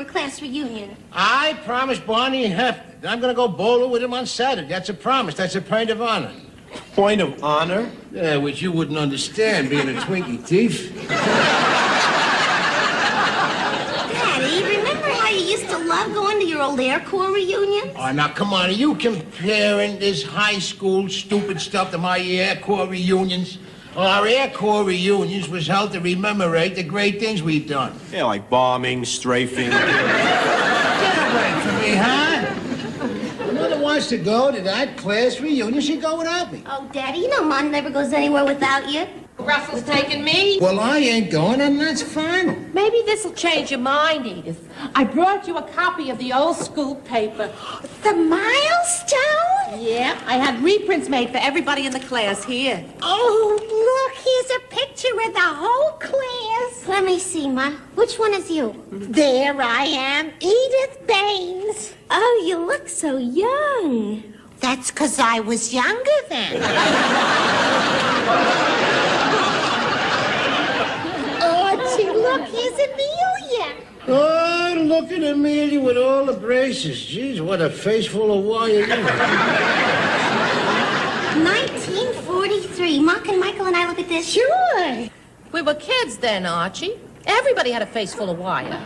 class reunion? I promised Barney Hefner that I'm going to go bowling with him on Saturday. That's a promise. That's a point of honor. Point of honor? Yeah, which you wouldn't understand, being a Twinkie thief. Daddy, remember how you used to love going to your old Air Corps reunions? Oh, now, come on. Are you comparing this high school stupid stuff to my Air Corps reunions? Well, our Air Corps reunions was held to commemorate the great things we've done. Yeah, like bombing, strafing. Get away from me, huh? Mother wants to go to that class reunion. She'd go without me. Oh, Daddy, you know Mom never goes anywhere without you. Russell's taking me. Well, I ain't going, and that's final. Maybe this'll change your mind, Edith. I brought you a copy of the old school paper. The milestone? Yeah, I had reprints made for everybody in the class here. Oh, look, here's a picture of the whole class. Let me see, Ma. Which one is you? There I am, Edith Baines. Oh, you look so young. That's because I was younger then. Archie, look, here's Amelia. Oh, look at Amelia with all the braces. Jeez, what a face full of wire. 1943. Ma, can Michael and I look at this? Sure. We were kids then, Archie. Everybody had a face full of wire.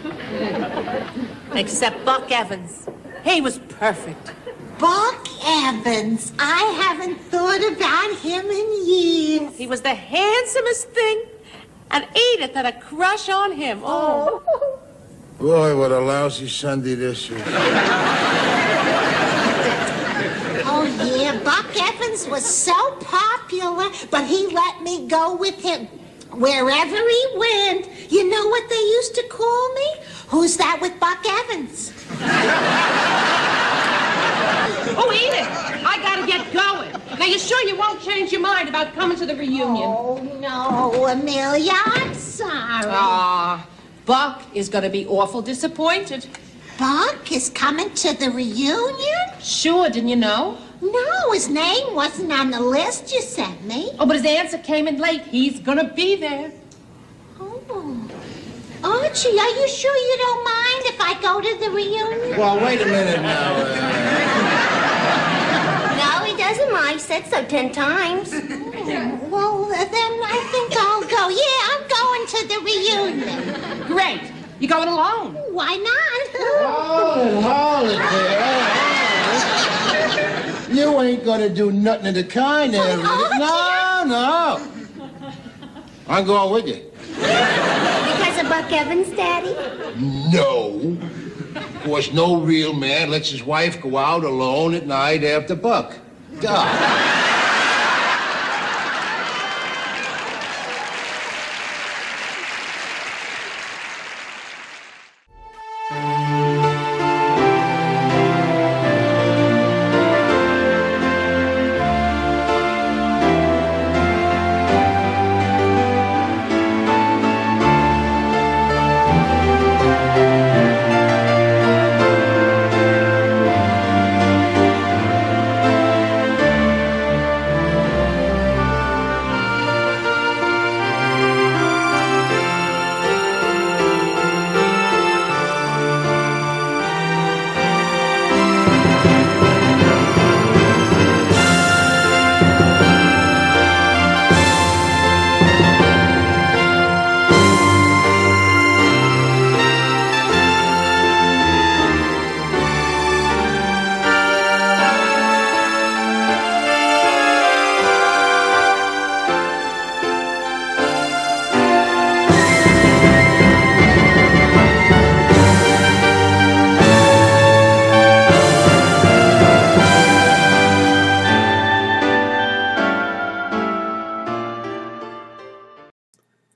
Except Buck Evans. He was perfect. Buck Evans. I haven't thought about him in years. He was the handsomest thing. And Edith had a crush on him. Oh. Boy, what a lousy Sunday this is. Oh, yeah, Buck Evans was so popular, but he let me go with him wherever he went. You know what they used to call me? Who's that with Buck Evans? Oh, Edith, I gotta get going. Now, you sure you won't change your mind about coming to the reunion? Oh, no, Amelia, I'm sorry. Buck is gonna be awful disappointed. Buck is coming to the reunion? Sure, didn't you know? No, his name wasn't on the list you sent me. Oh, but his answer came in late. He's gonna be there. Oh. Archie, are you sure you don't mind if I go to the reunion? Well, wait a minute now. No, he doesn't mind. He said so 10 times. Well, then I think I'll go. Yeah, I'm going to the reunion. Great. You going alone? Why not? Hold it there. You ain't gonna do nothing of the kind there. No. I'm going with you. Because of Buck Evans, Daddy? No. Of course, no real man lets his wife go out alone at night after Buck. Duh.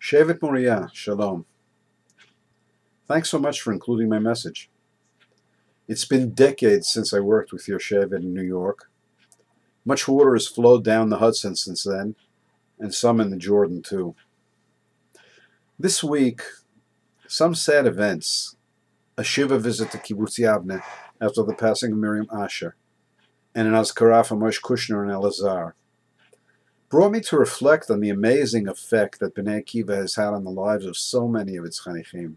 Shevet Moriah, Shalom. Thanks so much for including my message. It's been decades since I worked with your Shevet in New York. Much water has flowed down the Hudson since then, and some in the Jordan too. This week, some sad events. A Shiva visit to Kibbutz Yavne after the passing of Miriam Asher, and an Azkara for Moshe Kushner and Elazar, brought me to reflect on the amazing effect that B'nei Akiva has had on the lives of so many of its Chanichim.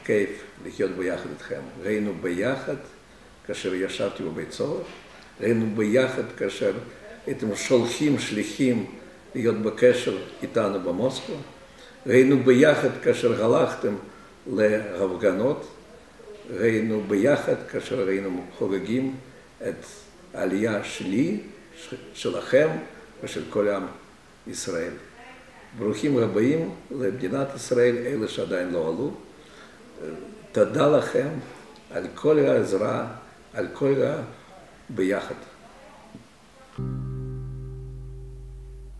כיף לחיות ביחד איתכם. ראינו ביחד כאשר ישבתי בבית סוהר, ראינו ביחד כאשר הייתם שולחים שליחים להיות בקשר איתנו במוסקבה, ראינו ביחד כאשר הלכתם להפגנות, ראינו ביחד כאשר ראינו חוגגים את העלייה שלי, שלכם ושל כל עם ישראל. ברוכים הבאים למדינת ישראל, אלה שעדיין לא עלו. תודה לכם על כל העזרה, על כל ביחד.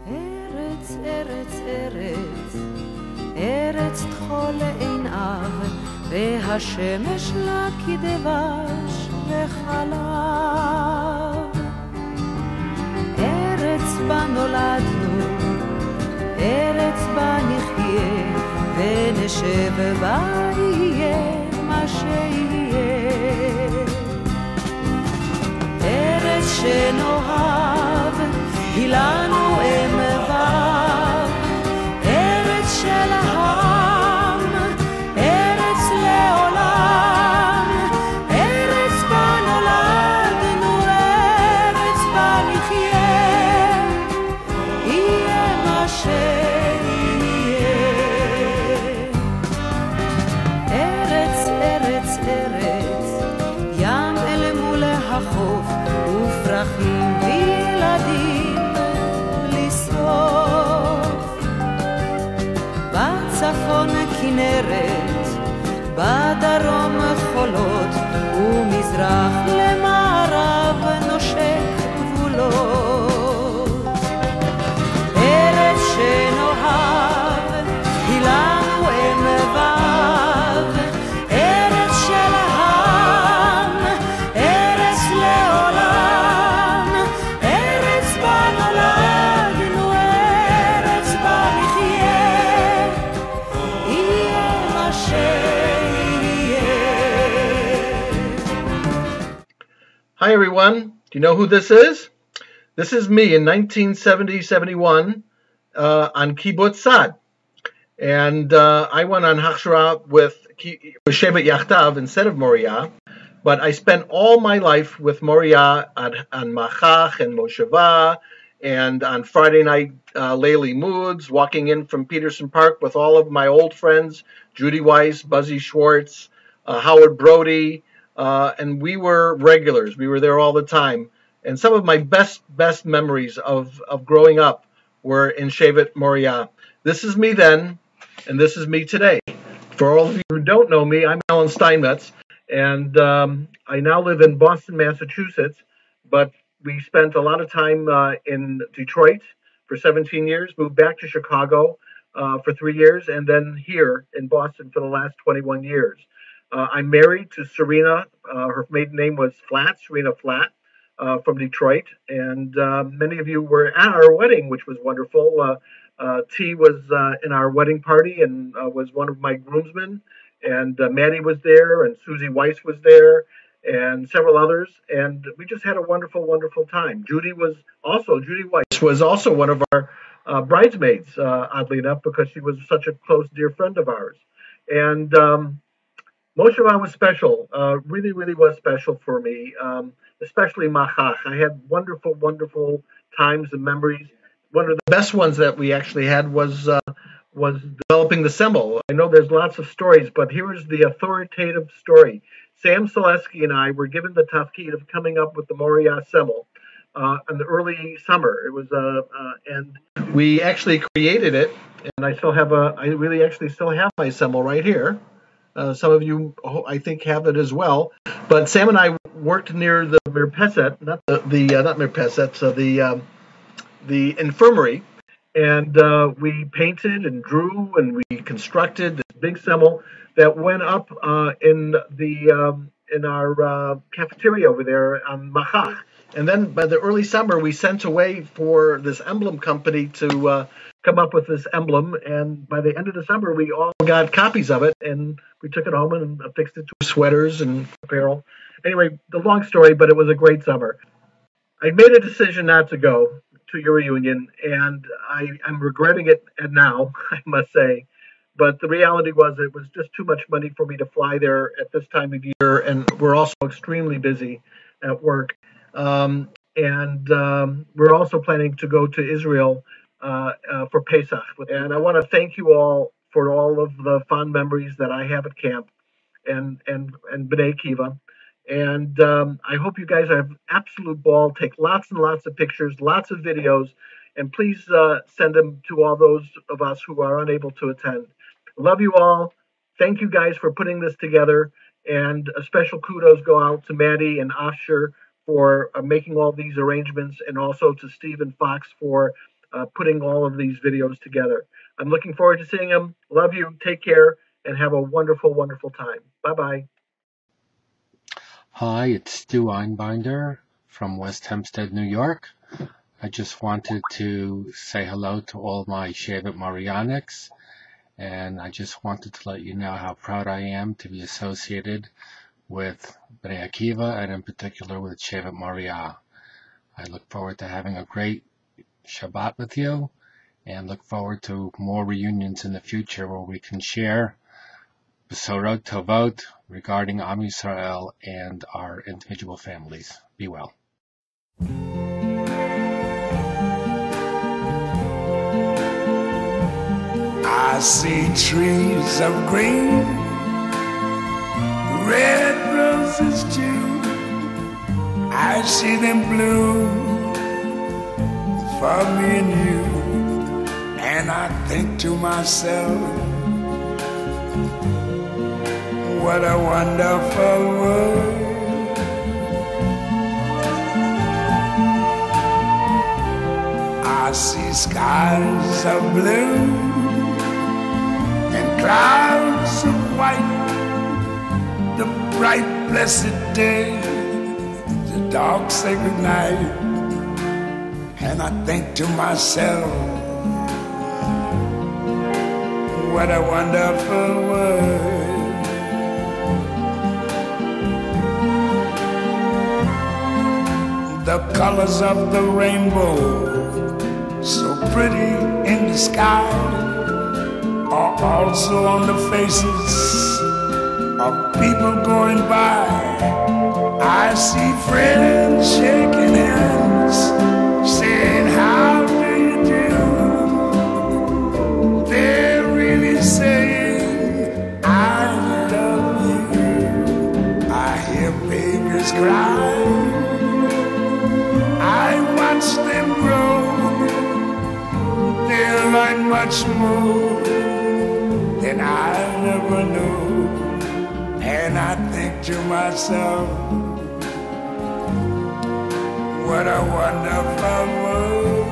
ארץ, ארץ, ארץ, ארץ תחול עיניו, והשמש לה כדבש וחלב. ארץ בה נולדנו, ארץ בה נחיה, ונשב בה יהיה מה שיהיה. ארץ שנאהב, היא לנו אם ואב, ארץ של העם, ארץ לעולם, ארץ בה נולדנו, ארץ בה נחיה, יהיה מה שיהיה. ארץ, ארץ, ארץ, ים אל מול החוף, ופרחים וילדים לשרוף. בצפון כנרת, בדרום חולות, ומזרח למערב נושק גבולות. ארץ שנאהב, היא לנו אם ואב, ארץ של העם, ארץ לעולם, ארץ בה נולדנו, ארץ בה נחיה, יהיה מה שיהיה. Hi everyone, do you know who this is? This is me in 1970-71 on Kibbutz Sad. And I went on Hachshara with Shevet Yachtav instead of Moriah, but I spent all my life with Moriah on Machach and Mosheva, and on Friday night Leili Moods, walking in from Peterson Park with all of my old friends, Judy Weiss, Buzzy Schwartz, Howard Brody, and we were regulars. We were there all the time. And some of my best memories of growing up were in Shevet Moriah. This is me then, and this is me today. For all of you who don't know me, I'm Alan Steinmetz, and I now live in Boston, Massachusetts, but we spent a lot of time in Detroit for 17 years, moved back to Chicago for 3 years, and then here in Boston for the last 21 years. I'm married to Serena. Her maiden name was Flatt, Serena Flatt, from Detroit, and many of you were at our wedding, which was wonderful. T was in our wedding party and was one of my groomsmen, and Maddie was there, and Susie Weiss was there, and several others, and we just had a wonderful, wonderful time. Judy Weiss was also one of our bridesmaids, oddly enough, because she was such a close, dear friend of ours. And Mosheva was special, really, really was special for me, especially Machach. I had wonderful, wonderful times and memories. One of the best ones that we actually had was developing the sembel. I know there's lots of stories, but here is the authoritative story. Sam Selesky and I were given the tafkid of coming up with the Moriah sembel in the early summer. It was and we actually created it, and I really actually still have my sembel right here. Some of you, I think, have it as well. But Sam and I worked near the Mirpeset, not Mirpeset, so the infirmary, and we painted and drew and we constructed this big sembel that went up in our cafeteria over there on Machach. And then by the early summer, we sent away for this emblem company to come up with this emblem. And by the end of the summer, we all got copies of it, and we took it home and affixed it to sweaters and apparel. Anyway, the long story, but it was a great summer. I made a decision not to go to your reunion, and I'm regretting it now, I must say. But the reality was it was just too much money for me to fly there at this time of year, and we're also extremely busy at work. We're also planning to go to Israel for Pesach. And I want to thank you all for all of the fond memories that I have at camp and B'nei Akiva. And I hope you guys have absolute ball. Take lots and lots of pictures, lots of videos, and please send them to all those of us who are unable to attend. Love you all. Thank you guys for putting this together. And a special kudos go out to Maddie and Asher for making all these arrangements, and also to Stephen Fox for putting all of these videos together. I'm looking forward to seeing them. Love you. Take care and have a wonderful, wonderful time. Bye-bye. Hi, it's Stu Einbinder from West Hempstead, New York. I just wanted to say hello to all my Shevet Moriahniks, and I just wanted to let you know how proud I am to be associated with B'nei Akiva, and in particular with Shevet Moriah. I look forward to having a great Shabbat with you, and look forward to more reunions in the future where we can share Besorot Tovot regarding Am Yisrael and our individual families. Be well. I see trees of green, red roses too. I see them bloom for me and you. And I think to myself, what a wonderful world. I see skies of blue and clouds of white, the bright blessed day, the dark sacred night. And I think to myself, what a wonderful world. The colors of the rainbow, so pretty in the sky, are also on the faces of people going by. I see friends shaking hands, saying, how do you do? They're really saying, I love you. I hear babies cry, I watch them grow. They'll learn much more than I never knew. And I think to myself, what a wonderful world.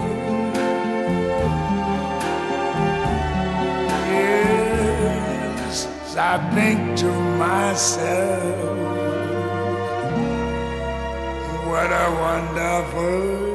Yes, I think to myself, what a wonderful